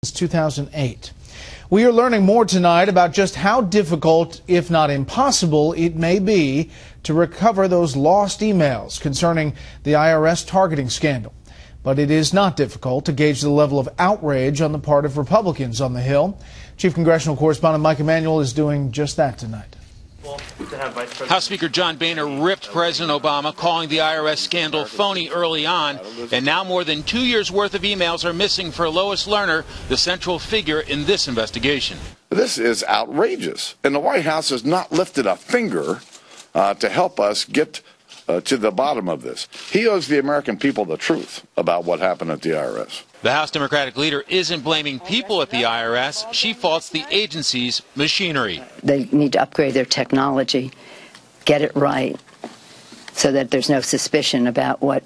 2008. We are learning more tonight about just how difficult, if not impossible, it may be to recover those lost emails concerning the IRS targeting scandal. But it is not difficult to gauge the level of outrage on the part of Republicans on the Hill. Chief Congressional Correspondent Mike Emanuel is doing just that tonight. House Speaker John Boehner ripped President Obama, calling the IRS scandal phony early on, and now more than 2 years' worth of emails are missing for Lois Lerner, the central figure in this investigation. This is outrageous, and the White House has not lifted a finger to help us get to the bottom of this. He owes the American people the truth about what happened at the IRS. The House Democratic leader isn't blaming people at the IRS. She faults the agency's machinery. They need to upgrade their technology, get it right, so that there's no suspicion about what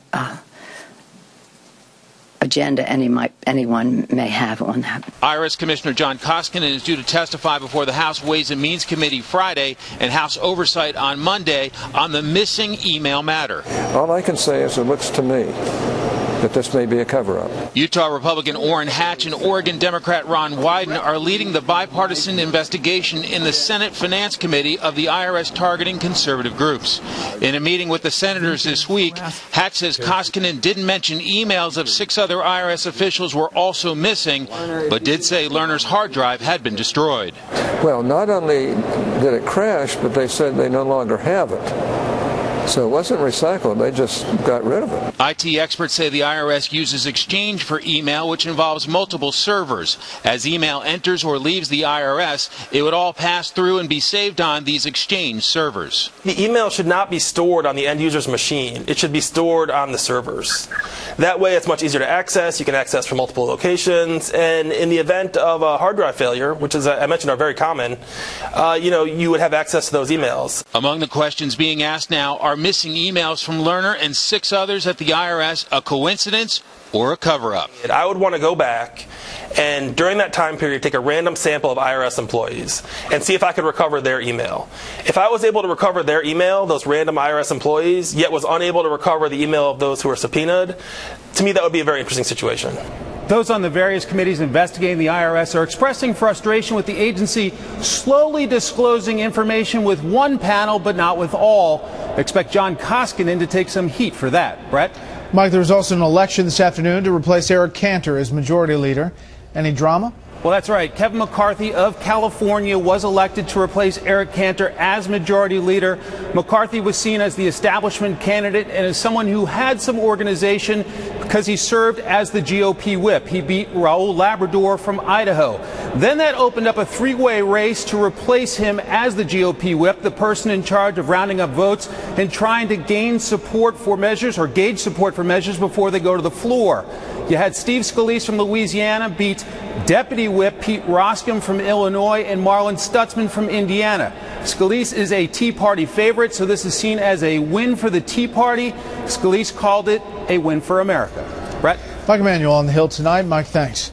agenda anyone may have on that. IRS Commissioner John Koskinen is due to testify before the House Ways and Means Committee Friday and House Oversight on Monday on the missing email matter. All I can say is it looks to me that this may be a cover-up. Utah Republican Orrin Hatch and Oregon Democrat Ron Wyden are leading the bipartisan investigation in the Senate Finance Committee of the IRS targeting conservative groups. In a meeting with the senators this week, Hatch says Koskinen didn't mention emails of 6 other IRS officials were also missing, but did say Lerner's hard drive had been destroyed. Well, not only did it crash, but they said they no longer have it. So it wasn't recycled, they just got rid of it. IT experts say the IRS uses Exchange for email, which involves multiple servers. As email enters or leaves the IRS, it would all pass through and be saved on these Exchange servers. The email should not be stored on the end user's machine. It should be stored on the servers. That way it's much easier to access. You can access from multiple locations. And in the event of a hard drive failure, which as I mentioned are very common, you would have access to those emails. Among the questions being asked now are missing emails from Lerner and 6 others at the IRS a coincidence or a cover-up? I would want to go back and during that time period take a random sample of IRS employees and see if I could recover their email. If I was able to recover their email, those random IRS employees, yet was unable to recover the email of those who were subpoenaed, to me that would be a very interesting situation. Those on the various committees investigating the IRS are expressing frustration with the agency slowly disclosing information with one panel but not with all. Expect John Koskinen to take some heat for that. Bret? Mike, there was also an election this afternoon to replace Eric Cantor as majority leader. Any drama? Well, that's right. Kevin McCarthy of California was elected to replace Eric Cantor as majority leader. McCarthy was seen as the establishment candidate and as someone who had some organization because he served as the GOP whip. He beat Raul Labrador from Idaho. Then that opened up a 3-way race to replace him as the GOP whip, the person in charge of rounding up votes and trying to gain support for measures or gauge support for measures before they go to the floor. You had Steve Scalise from Louisiana beat Deputy Whip Pete Roskam from Illinois and Marlon Stutzman from Indiana. Scalise is a Tea Party favorite, so this is seen as a win for the Tea Party. Scalise called it a win for America. Bret? Mike Emanuel on the Hill tonight. Mike, thanks.